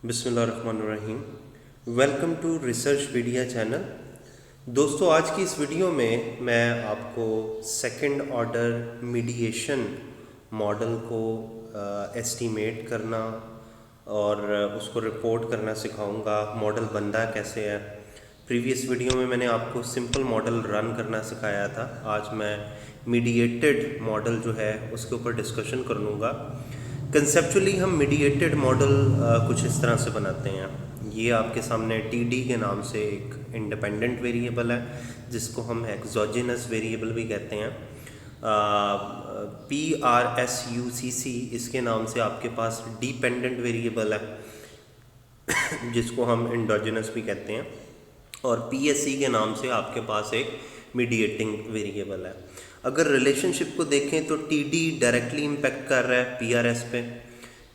बिस्मिल्लाहिर्रहमानिर्रहीम। Welcome to Researchpedia channel. दोस्तों, आज की इस वीडियो में मैं आपको सेकंड ऑर्डर मीडिएशन मॉडल को एस्टीमेट करना और उसको रिपोर्ट करना सिखाऊंगा। मॉडल बनता कैसे है। प्रीवियस वीडियो में मैंने आपको सिंपल मॉडल रन करना सिखाया था। आज मैं मीडिएटेड मॉडल जो है उसके ऊपर डिस्कशन कर लूँगा। कंसेप्चुअली हम मीडिएटेड मॉडल कुछ इस तरह से बनाते हैं। ये आपके सामने टी के नाम से एक इंडिपेंडेंट वेरिएबल है जिसको हम एक्सोजेनस वेरिएबल भी कहते हैं। PRSUCC इसके नाम से आपके पास डिपेंडेंट वेरिएबल है जिसको हम इंडोजेनस भी कहते हैं, और PSE के नाम से आपके पास एक मीडिएटिंग वेरिएबल है। अगर रिलेशनशिप को देखें तो TD डायरेक्टली इम्पेक्ट कर रहा है PRS पे,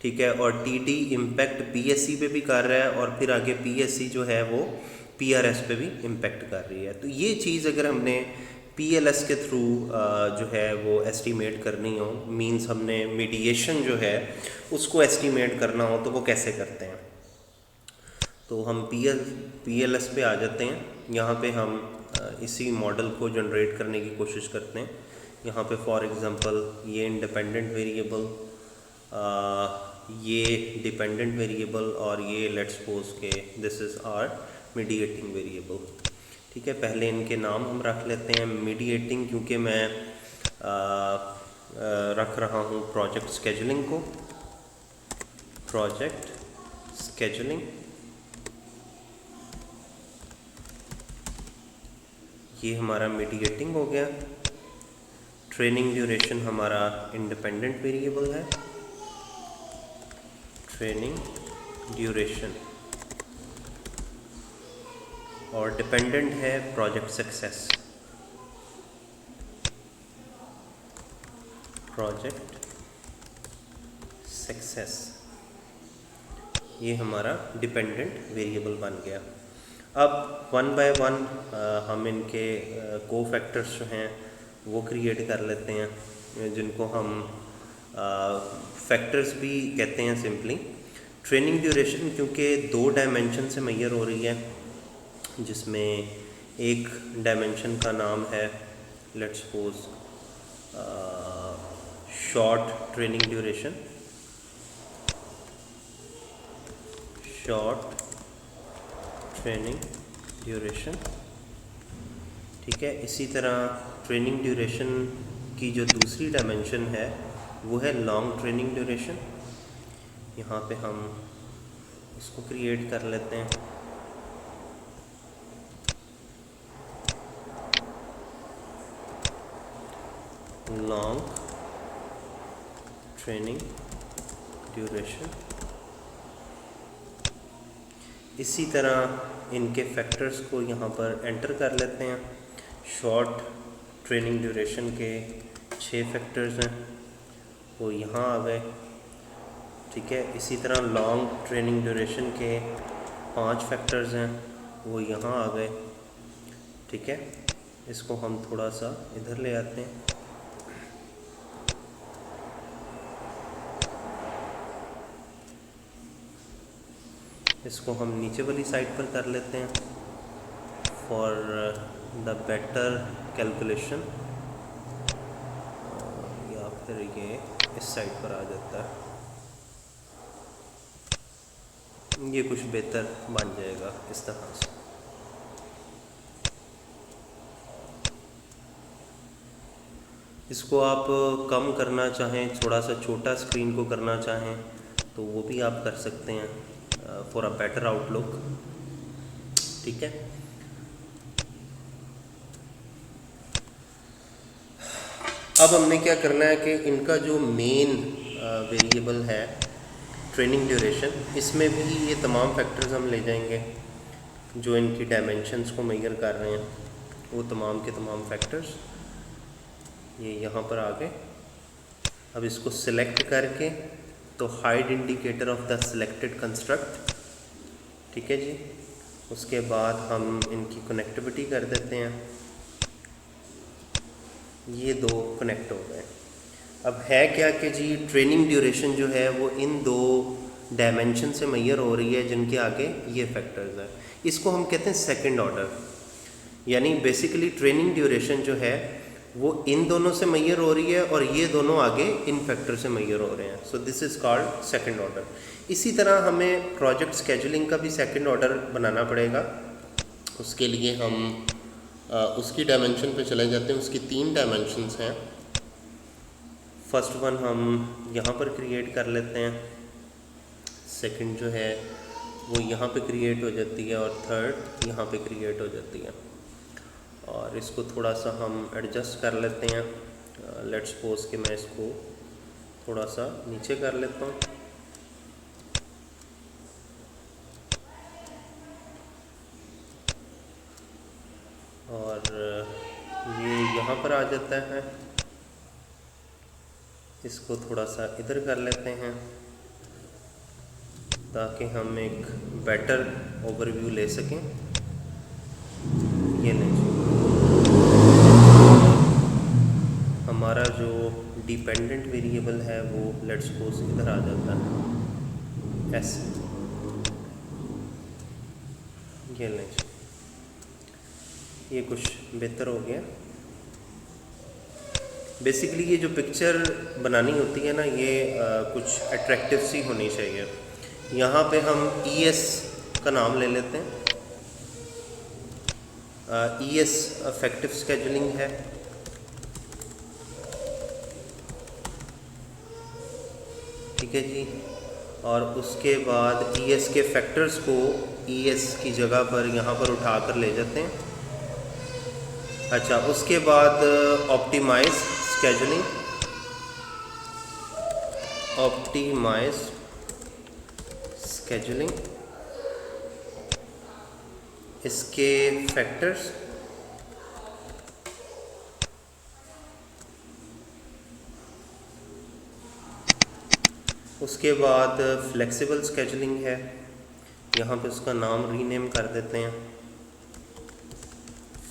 ठीक है, और TD इम्पेक्ट PSE पे भी कर रहा है, और फिर आगे PSE जो है वो PRS पे भी इम्पेक्ट कर रही है। तो ये चीज़ अगर हमने PLS के थ्रू जो है वो एस्टीमेट करनी हो, मींस हमने मीडिएशन जो है उसको एस्टीमेट करना हो, तो वो कैसे करते हैं। तो हम PLS पे आ जाते हैं। यहाँ पे हम इसी मॉडल को जनरेट करने की कोशिश करते हैं। यहाँ पे फॉर एग्ज़ाम्पल ये इंडिपेंडेंट वेरिएबल, ये डिपेंडेंट वेरिएबल, और ये लेट्स सपोज के this is our mediating variable. ठीक है, पहले इनके नाम हम रख लेते हैं। मीडिएटिंग क्योंकि मैं रख रहा हूँ प्रोजेक्ट स्केजुलिंग को, प्रोजेक्ट स्केजुलिंग। ये हमारा मीडिएटिंग हो गया। ट्रेनिंग ड्यूरेशन हमारा इंडिपेंडेंट वेरिएबल है, ट्रेनिंग ड्यूरेशन, और डिपेंडेंट है प्रोजेक्ट सक्सेस, प्रोजेक्ट सक्सेस। ये हमारा डिपेंडेंट वेरिएबल बन गया। अब वन बाय वन हम इनके को फैक्टर्स जो हैं वो क्रिएट कर लेते हैं, जिनको हम फैक्टर्स भी कहते हैं सिंपली। ट्रेनिंग ड्यूरेशन क्योंकि 2 डायमेंशन से मेजर हो रही है, जिसमें एक डायमेंशन का नाम है let's suppose short training duration, short training duration, ठीक है। इसी तरह ट्रेनिंग ड्यूरेशन की जो दूसरी डायमेंशन है वो है लॉन्ग ट्रेनिंग ड्यूरेशन। यहाँ पे हम उसको क्रिएट कर लेते हैं। Long training duration. इसी तरह इनके फैक्टर्स को यहाँ पर एंटर कर लेते हैं। शॉर्ट ट्रेनिंग ड्यूरेशन के 6 फैक्टर्स हैं, वो यहाँ आ गए, ठीक है। इसी तरह लॉन्ग ट्रेनिंग ड्यूरेशन के 5 फैक्टर्स हैं, वो यहाँ आ गए, ठीक है। इसको हम थोड़ा सा इधर ले आते हैं। इसको हम नीचे वाली साइड पर कर लेते हैं फॉर द बेटर कैलकुलेशन, या फिर ये इस साइड पर आ जाता है। ये कुछ बेहतर बन जाएगा इस तरह से। इसको आप कम करना चाहें, थोड़ा सा छोटा स्क्रीन को करना चाहें तो वो भी आप कर सकते हैं फॉर अ बेटर आउटलुक, ठीक है। अब हमने क्या करना है कि इनका जो मेन वेरिएबल है ट्रेनिंग ड्यूरेशन, इसमें भी ये तमाम फैक्टर्स हम ले जाएंगे जो इनकी डायमेंशंस को मेजर कर रहे हैं। वो तमाम के तमाम फैक्टर्स ये यहाँ पर आ गए। अब इसको सिलेक्ट करके तो hide indicator of the selected construct, ठीक है जी। उसके बाद हम इनकी कनेक्टिविटी कर देते हैं। ये 2 कनेक्ट हो गए। अब है क्या कि जी ट्रेनिंग ड्यूरेशन जो है वो इन 2 डायमेंशन से मैयर हो रही है, जिनके आगे ये फैक्टर्स हैं, इसको हम कहते हैं सेकंड ऑर्डर। यानी बेसिकली ट्रेनिंग ड्यूरेशन जो है वो इन दोनों से मैयर हो रही है और ये दोनों आगे इन फैक्टर से मैयर हो रहे हैं। So this is called second order. इसी तरह हमें प्रोजेक्ट स्केजुलिंग का भी सेकंड ऑर्डर बनाना पड़ेगा। उसके लिए हम उसकी डायमेंशन पे चले जाते हैं। उसकी 3 डायमेंशंस हैं। फर्स्ट वन हम यहाँ पर क्रिएट कर लेते हैं, सेकंड जो है वो यहाँ पे क्रिएट हो जाती है और थर्ड यहाँ पे क्रिएट हो जाती है। और इसको थोड़ा सा हम एडजस्ट कर लेते हैं। लेट्स सपोज कि मैं इसको थोड़ा सा नीचे कर लेता हूँ और ये यहाँ पर आ जाता है। इसको थोड़ा सा इधर कर लेते हैं ताकि हम एक बेटर ओवरव्यू ले सकें। ये नहीं, हमारा जो डिपेंडेंट वेरिएबल है वो लेट्स सपोज इधर आ जाता है ऐसे। ये नहीं, ये कुछ बेहतर हो गया। बेसिकली ये जो पिक्चर बनानी होती है ना, ये कुछ अट्रैक्टिव सी होनी चाहिए। यहाँ पे हम ES का नाम ले लेते हैं। ES इफेक्टिव स्केजुलिंग है। ठीक है जी। और उसके बाद ES के फैक्टर्स को ES की जगह पर यहाँ पर उठा कर ले जाते हैं। अच्छा, उसके बाद ऑप्टिमाइज स्केजुलिंग, ऑप्टिमाइज स्केजुलिंग, इसके फैक्टर्स, उसके बाद फ्लेक्सिबल स्केजुलिंग है। यहाँ पे उसका नाम रीनेम कर देते हैं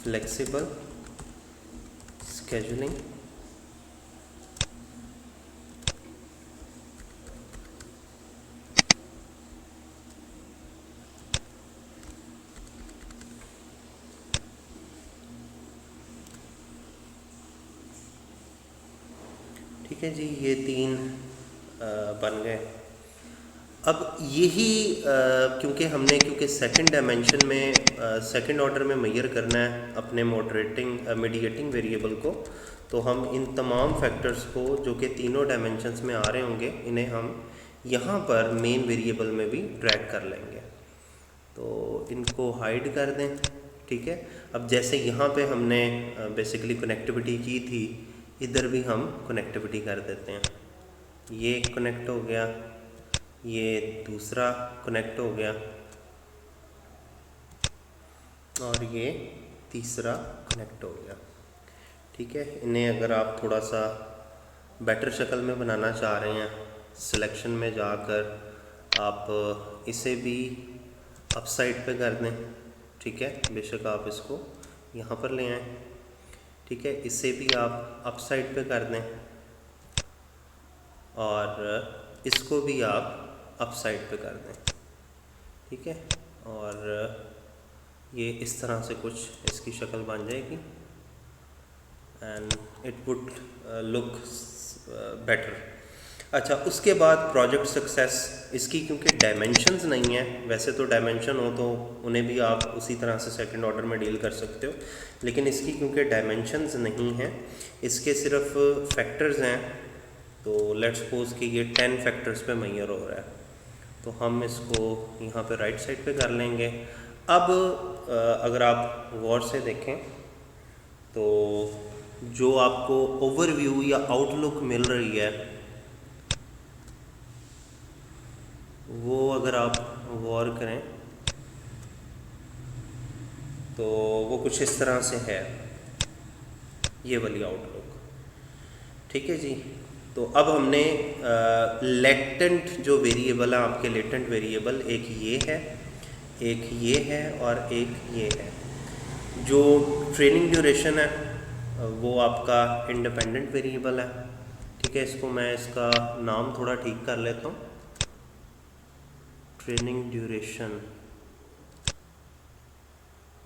फ्लेक्सिबल स्केजुलिंग। ठीक है जी, ये 3 बन गए। अब यही क्योंकि सेकंड डायमेंशन में सेकंड ऑर्डर में मैयर करना है अपने मीडिएटिंग वेरिएबल को, तो हम इन तमाम फैक्टर्स को जो कि तीनों डायमेंशंस में आ रहे होंगे, इन्हें हम यहाँ पर मेन वेरिएबल में भी ड्रैग कर लेंगे। तो इनको हाइड कर दें। ठीक है। अब जैसे यहाँ पे हमने बेसिकली कनेक्टिविटी की थी, इधर भी हम कनेक्टिविटी कर देते हैं। ये कनेक्ट हो गया, ये दूसरा कनेक्ट हो गया और ये तीसरा कनेक्ट हो गया। ठीक है। इन्हें अगर आप थोड़ा सा बेटर शक्ल में बनाना चाह रहे हैं, सिलेक्शन में जाकर आप इसे भी अप साइड पे कर दें। ठीक है। बेशक आप इसको यहाँ पर ले आएँ। ठीक है। इसे भी आप अप साइड पे कर दें और इसको भी आप अप साइड पे कर दें। ठीक है। और ये इस तरह से कुछ इसकी शक्ल बन जाएगी and it would look better. अच्छा, उसके बाद प्रोजेक्ट सक्सेस, इसकी क्योंकि डायमेंशंस नहीं है, वैसे तो डायमेंशन हो तो उन्हें भी आप उसी तरह से सेकंड ऑर्डर में डील कर सकते हो, लेकिन इसकी क्योंकि डायमेंशंस नहीं हैं, इसके सिर्फ फैक्टर्स हैं, तो लेट्स सपोज कि ये 10 फैक्टर्स पे मैयर हो रहा है, तो हम इसको यहाँ पे राइट साइड पे कर लेंगे। अब अगर आप गौर से देखें तो जो आपको ओवरव्यू या आउटलुक मिल रही है वो अगर आप गौर करें तो वो कुछ इस तरह से है, ये वाली आउटलुक। ठीक है जी। तो अब हमने लेटेंट जो वेरिएबल है, आपके लेटेंट वेरिएबल एक ये है और एक ये है। जो ट्रेनिंग ड्यूरेशन है वो आपका इंडिपेंडेंट वेरिएबल है। ठीक है। इसको मैं इसका नाम थोड़ा ठीक कर लेता हूँ। ट्रेनिंग ड्यूरेशन,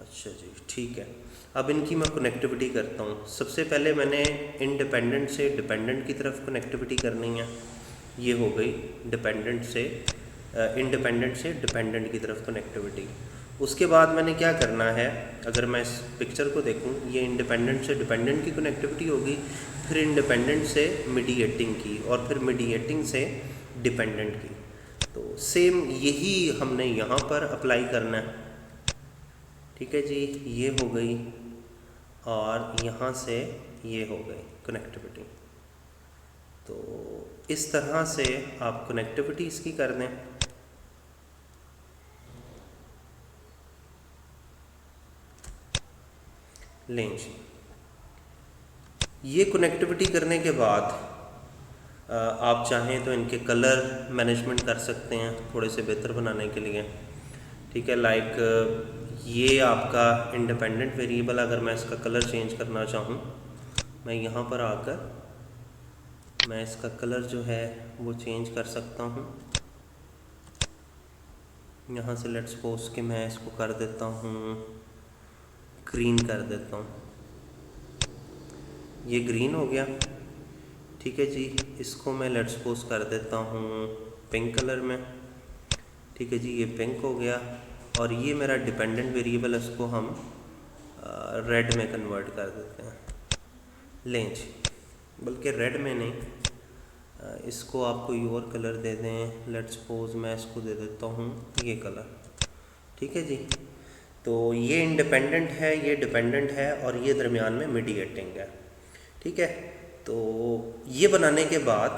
अच्छा जी ठीक है। अब इनकी मैं कनेक्टिविटी करता हूँ। सबसे पहले मैंने इंडिपेंडेंट से डिपेंडेंट की तरफ कनेक्टिविटी करनी है, ये हो गई इंडिपेंडेंट से डिपेंडेंट की तरफ कनेक्टिविटी। उसके बाद मैंने क्या करना है, अगर मैं इस पिक्चर को देखूँ, ये इंडिपेंडेंट से डिपेंडेंट की कनेक्टिविटी होगी, फिर इंडिपेंडेंट से मीडिएटिंग की, और फिर मीडिएटिंग से डिपेंडेंट की। तो सेम यही हमने यहाँ पर अप्लाई करना है, ठीक है जी। ये हो गई और यहाँ से ये हो गई कनेक्टिविटी। तो इस तरह से आप कनेक्टिविटी इसकी कर दें। लें जी, ये कनेक्टिविटी करने के बाद आप चाहें तो इनके कलर मैनेजमेंट कर सकते हैं थोड़े से बेहतर बनाने के लिए, ठीक है। लाइक ये आपका इंडिपेंडेंट वेरिएबल, अगर मैं इसका कलर चेंज करना चाहूँ, मैं यहाँ पर आकर मैं इसका कलर जो है वो चेंज कर सकता हूँ। यहाँ से लेट्स सपोज कि मैं इसको कर देता हूँ ग्रीन, कर देता हूँ, ये ग्रीन हो गया, ठीक है जी। इसको मैं लेट्स सपोज कर देता हूँ पिंक कलर में, ठीक है जी, ये पिंक हो गया। और ये मेरा डिपेंडेंट वेरिएबल, इसको हम रेड में कन्वर्ट कर देते हैं। लें जी, बल्कि रेड में नहीं, इसको आप कोई और कलर दे दें। लेट्स सपोज मैं इसको दे देता हूँ ये कलर, ठीक है जी। तो ये इंडिपेंडेंट है, ये डिपेंडेंट है, और ये दरमियान में मीडिएटिंग है, ठीक है। तो ये बनाने के बाद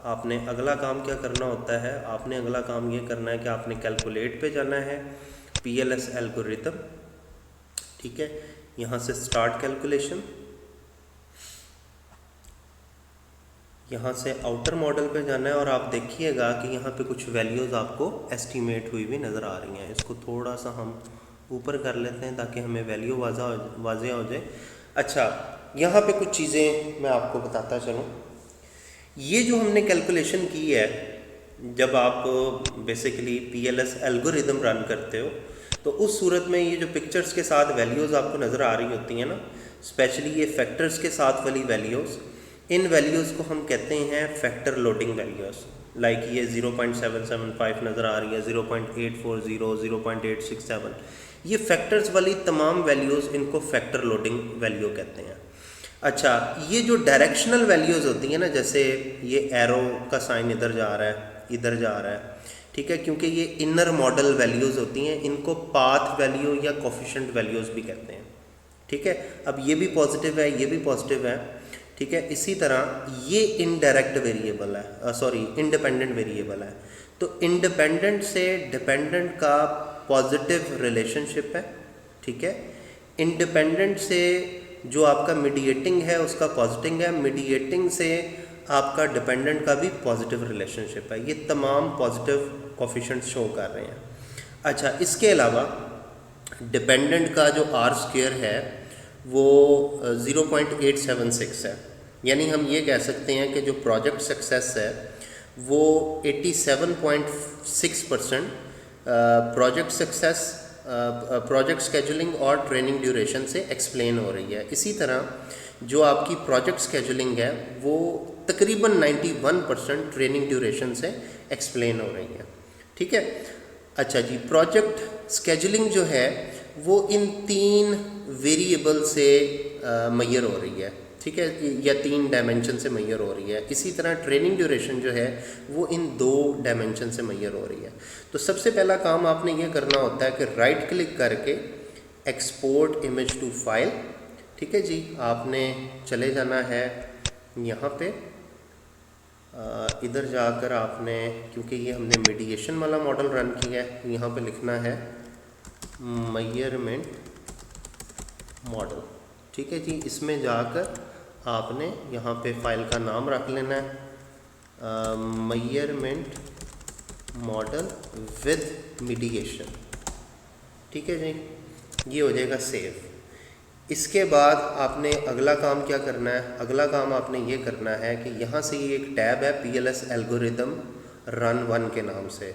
आपने अगला काम क्या करना होता है, आपने अगला काम ये करना है कि आपने कैलकुलेट पे जाना है, PLS एल्गोरिथम, ठीक है। यहाँ से स्टार्ट कैलकुलेशन, यहाँ से आउटर मॉडल पे जाना है, और आप देखिएगा कि यहाँ पे कुछ वैल्यूज़ आपको एस्टीमेट हुई भी नज़र आ रही हैं। इसको थोड़ा सा हम ऊपर कर लेते हैं ताकि हमें वैल्यू वाज़े हो जाए। अच्छा, यहाँ पे कुछ चीज़ें मैं आपको बताता चलूँ। ये जो हमने कैलकुलेशन की है, जब आप बेसिकली PLS एल्गोरिथम रन करते हो, तो उस सूरत में ये जो पिक्चर्स के साथ वैल्यूज़ आपको नज़र आ रही होती हैं ना, स्पेशली ये फैक्टर्स के साथ वाली वैल्यूज़, इन वैल्यूज़ को हम कहते हैं फैक्टर लोडिंग वैल्यूज़। लाइक ये 0.775 नज़र आ रही है, 0.840, 0.867, ये फैक्टर्स वाली तमाम वैल्यूज़, इनको फैक्टर लोडिंग वैल्यू कहते हैं। अच्छा, ये जो डायरेक्शनल वैल्यूज़ होती हैं ना, जैसे ये एरो का साइन इधर जा रहा है, इधर जा रहा है, ठीक है, क्योंकि ये इनर मॉडल वैल्यूज़ होती हैं, इनको पाथ वैल्यू या कोफिशिएंट वैल्यूज़ भी कहते हैं, ठीक है। अब ये भी पॉजिटिव है, ये भी पॉजिटिव है, ठीक है। इसी तरह ये इनडायरेक्ट वेरिएबल है, सॉरी इंडिपेंडेंट वेरिएबल है। तो इंडिपेंडेंट से डिपेंडेंट का पॉजिटिव रिलेशनशिप है, ठीक है। इंडिपेंडेंट से जो आपका मीडिएटिंग है उसका पॉजिटिव है, मीडिएटिंग से आपका डिपेंडेंट का भी पॉजिटिव रिलेशनशिप है। ये तमाम पॉजिटिव कोफिशिएंट्स शो कर रहे हैं। अच्छा, इसके अलावा डिपेंडेंट का जो आर स्क्वायर है वो 0.876 है, यानी हम ये कह सकते हैं कि जो प्रोजेक्ट सक्सेस है वो 87.6% प्रोजेक्ट सक्सेस, प्रोजेक्ट स्केजुलिंग और ट्रेनिंग ड्यूरेशन से एक्सप्लेन हो रही है। इसी तरह जो आपकी प्रोजेक्ट स्केजुलिंग है वो तकरीबन 91% ट्रेनिंग ड्यूरेशन से एक्सप्लेन हो रही है, ठीक है। अच्छा जी, प्रोजेक्ट स्केजुलिंग जो है वो इन 3 वेरिएबल से मैयर हो रही है, ठीक है, या 3 डायमेंशन से मैयर हो रही है। इसी तरह ट्रेनिंग ड्यूरेशन जो है वो इन 2 डायमेंशन से मैयर हो रही है। तो सबसे पहला काम आपने ये करना होता है कि राइट क्लिक करके एक्सपोर्ट इमेज टू फाइल, ठीक है जी। आपने चले जाना है यहाँ पे, इधर जाकर आपने, क्योंकि ये हमने मीडिएशन वाला मॉडल रन किया है, यहाँ पे लिखना है मेजरमेंट मॉडल, ठीक है जी। इसमें जाकर आपने यहाँ पे फाइल का नाम रख लेना है, मेजरमेंट मॉडल विद मीडिएशन, ठीक है जी। ये हो जाएगा सेव। इसके बाद आपने अगला काम क्या करना है, अगला काम आपने ये करना है कि यहाँ से ये एक टैब है PLS एल्गोरिथम रन 1 के नाम से,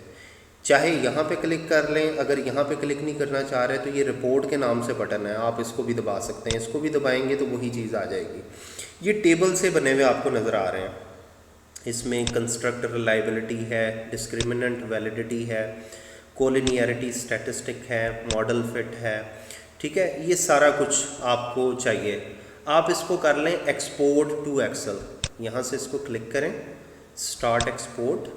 चाहे यहाँ पे क्लिक कर लें, अगर यहाँ पे क्लिक नहीं करना चाह रहे तो ये रिपोर्ट के नाम से बटन है, आप इसको भी दबा सकते हैं, इसको भी दबाएंगे तो वही चीज़ आ जाएगी। ये टेबल से बने हुए आपको नज़र आ रहे हैं, इसमें कंस्ट्रक्ट रिलायबिलिटी है, डिस्क्रिमिनेंट वैलिडिटी है, कोलिनियरिटी स्टैटिस्टिक है, मॉडल फिट है, ठीक है, ये सारा कुछ आपको चाहिए। आप इसको कर लें एक्सपोर्ट टू एक्सेल, यहाँ से इसको क्लिक करें, स्टार्ट एक्सपोर्ट,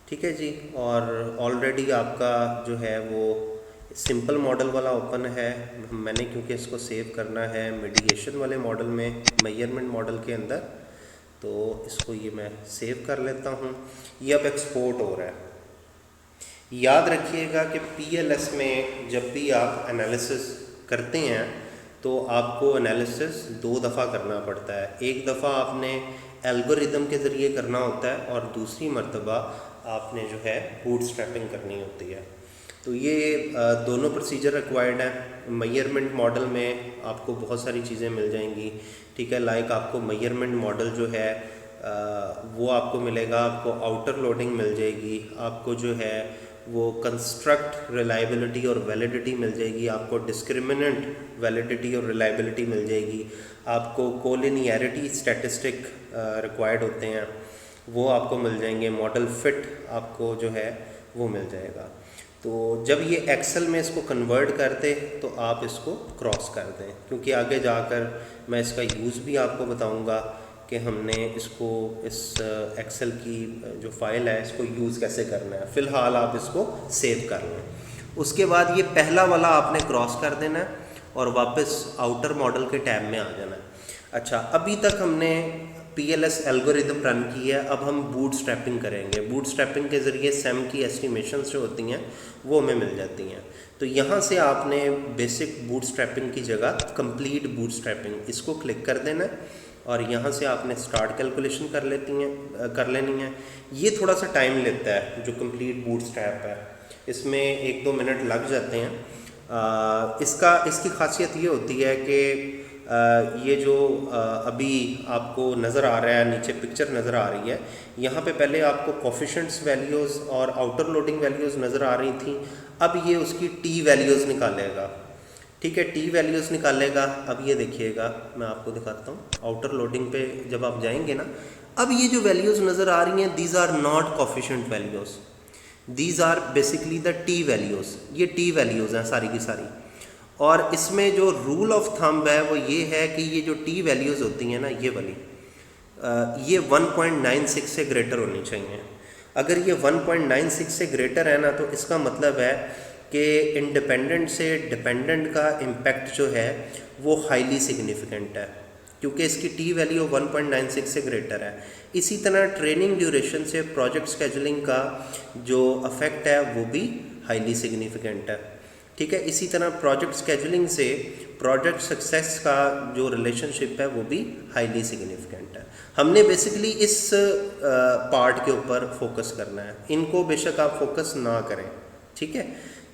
ठीक है जी। और ऑलरेडी आपका जो है वो सिंपल मॉडल वाला ओपन है, मैंने क्योंकि इसको सेव करना है मीडिएशन वाले मॉडल में, मेजरमेंट मॉडल के अंदर, तो इसको ये मैं सेव कर लेता हूँ। ये अब एक्सपोर्ट हो रहा है। याद रखिएगा कि पीएलएस में जब भी आप एनालिसिस करते हैं तो आपको एनालिसिस 2 दफ़ा करना पड़ता है। एक दफ़ा आपने एल्गोरिदम के ज़रिए करना होता है और दूसरी मर्तबा आपने जो है बूटस्ट्रैपिंग करनी होती है। तो ये दोनों प्रोसीजर रिक्वायर्ड हैं। मेजरमेंट मॉडल में आपको बहुत सारी चीज़ें मिल जाएंगी, ठीक है, लाइक आपको मेजरमेंट मॉडल जो है वो आपको मिलेगा, आपको आउटर लोडिंग मिल जाएगी, आपको जो है वो कंस्ट्रक्ट रिलायबिलिटी और वैलिडिटी मिल जाएगी, आपको डिस्क्रिमिनेंट वैलिडिटी और रिलायबिलिटी मिल जाएगी, आपको कोलिनियरिटी स्टैटिस्टिक रिक्वायर्ड होते हैं वो आपको मिल जाएंगे, मॉडल फिट आपको जो है वो मिल जाएगा। तो जब ये एक्सेल में इसको कन्वर्ट करते तो आप इसको क्रॉस कर दें, क्योंकि आगे जाकर मैं इसका यूज़ भी आपको बताऊंगा कि हमने इसको इस एक्सेल की जो फाइल है इसको यूज़ कैसे करना है। फ़िलहाल आप इसको सेव कर लें। उसके बाद ये पहला वाला आपने क्रॉस कर देना है और वापस आउटर मॉडल के टैब में आ जाना है। अच्छा, अभी तक हमने पीएलएस एल्गोरिदम रन की है, अब हम बूटस्ट्रैपिंग करेंगे। बूटस्ट्रैपिंग के ज़रिए सेम की एस्टिमेशंस जो होती हैं वो हमें मिल जाती हैं। तो यहाँ से आपने बेसिक बूटस्ट्रैपिंग की जगह कंप्लीट बूटस्ट्रैपिंग इसको क्लिक कर देना है और यहाँ से आपने स्टार्ट कैलकुलेशन कर लेनी है। ये थोड़ा सा टाइम लेता है जो कंप्लीट बूटस्ट्रैप है, इसमें 1-2 मिनट लग जाते हैं। इसकी खासियत ये होती है कि ये जो अभी आपको नज़र आ रहा है, नीचे पिक्चर नज़र आ रही है, यहाँ पे पहले आपको कोफिशिएंट्स वैल्यूज़ और आउटर लोडिंग वैल्यूज़ नज़र आ रही थी, अब ये उसकी टी वैल्यूज़ निकालेगा, ठीक है, टी वैल्यूज़ निकालेगा। अब ये देखिएगा, मैं आपको दिखाता हूँ, आउटर लोडिंग पे जब आप जाएंगे ना, अब ये जो वैल्यूज़ नज़र आ रही हैं these are not coefficient values, these are basically the T values, ये टी वैल्यूज़ हैं सारी की सारी। और इसमें जो रूल ऑफ थंब है वो ये है कि ये जो टी वैल्यूज़ होती हैं ना, ये वाली ये 1.96 से ग्रेटर होनी चाहिए। अगर ये 1.96 से ग्रेटर है ना, तो इसका मतलब है कि इंडिपेंडेंट से डिपेंडेंट का इम्पैक्ट जो है वो हाईली सिग्निफिकेंट है, क्योंकि इसकी टी वैल्यू 1.96 से ग्रेटर है। इसी तरह ट्रेनिंग ड्यूरेशन से प्रोजेक्ट स्केजुलिंग का जो अफेक्ट है वो भी हाईली सिग्निफिकेंट है, ठीक है। इसी तरह प्रोजेक्ट स्केजुलिंग से प्रोजेक्ट सक्सेस का जो रिलेशनशिप है वो भी हाईली सिग्निफिकेंट है। हमने बेसिकली इस पार्ट के ऊपर फोकस करना है, इनको बेशक आप फोकस ना करें, ठीक है।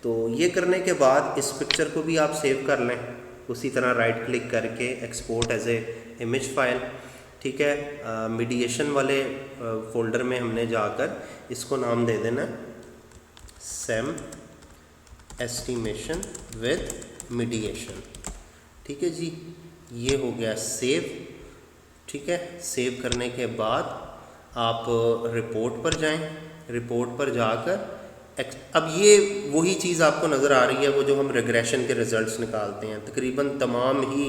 तो ये करने के बाद इस पिक्चर को भी आप सेव कर लें, उसी तरह राइट क्लिक करके export as a image file, ठीक है। मीडिएशन वाले फोल्डर में हमने जाकर इसको नाम दे देना सेम एस्टिमेशन विद मीडिएशन, ठीक है जी। ये हो गया सेव, ठीक है। सेव करने के बाद आप रिपोर्ट पर जाएं, रिपोर्ट पर जाकर अब ये वही चीज़ आपको नज़र आ रही है वो जो हम रिग्रेशन के रिजल्ट्स निकालते हैं, तकरीबन तमाम ही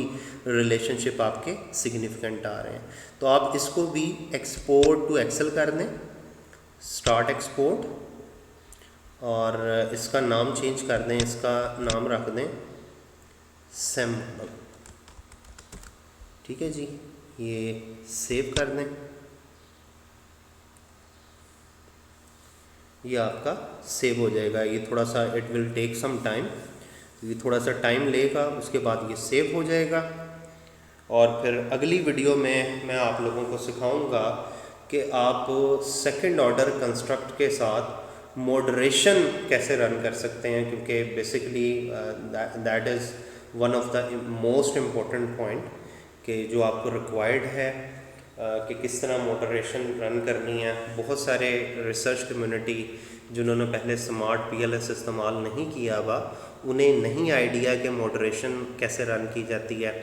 रिलेशनशिप आपके सिग्निफिकेंट आ रहे हैं। तो आप इसको भी एक्सपोर्ट टू एक्सेल कर दें, स्टार्ट एक्सपोर्ट, और इसका नाम चेंज कर दें, इसका नाम रख दें सेम मॉडल, ठीक है जी। ये सेव कर दें, ये आपका सेव हो जाएगा। ये थोड़ा सा it will take some time, ये थोड़ा सा टाइम लेगा, उसके बाद ये सेव हो जाएगा। और फिर अगली वीडियो में मैं आप लोगों को सिखाऊंगा कि आप सेकंड ऑर्डर कंस्ट्रक्ट के साथ मॉडरेशन कैसे रन कर सकते हैं, क्योंकि basically that is one of the most important point कि जो आपको रिक्वायर्ड है कि किस तरह मॉडरेशन रन करनी है। बहुत सारे रिसर्च कम्युनिटी जिन्होंने पहले स्मार्ट PLS इस्तेमाल नहीं किया हुआ उन्हें नहीं आइडिया कि मॉडरेशन कैसे रन की जाती है।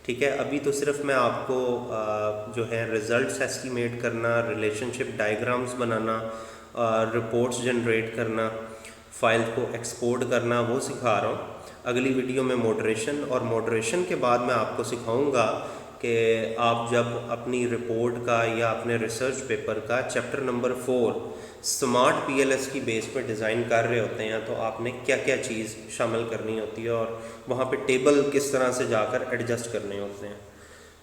ठीक है, अभी तो सिर्फ मैं आपको जो है रिज़ल्ट्स एस्टीमेट करना, रिलेशनशिप डायग्राम्स बनाना, रिपोर्ट्स जनरेट करना, फाइल को एक्सपोर्ट करना वो सिखा रहा हूँ। अगली वीडियो में मॉडरेशन, और मॉडरेशन के बाद मैं आपको सिखाऊंगा कि आप जब अपनी रिपोर्ट का या अपने रिसर्च पेपर का चैप्टर नंबर 4 स्मार्ट PLS की बेस पर डिज़ाइन कर रहे होते हैं तो आपने क्या क्या चीज़ शामिल करनी होती है और वहाँ पे टेबल किस तरह से जाकर एडजस्ट करने होते हैं।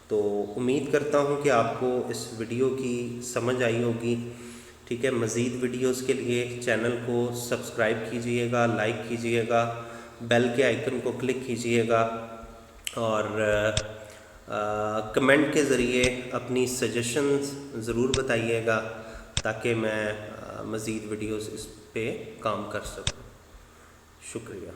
तो उम्मीद करता हूँ कि आपको इस वीडियो की समझ आई होगी। ठीक है, मज़ीद वीडियोस के लिए चैनल को सब्सक्राइब कीजिएगा, लाइक कीजिएगा, बेल के आइकन को क्लिक कीजिएगा और कमेंट के ज़रिए अपनी सजेशंस ज़रूर बताइएगा ताकि मैं मज़ीद वीडियोस इस पे काम कर सकूं। शुक्रिया।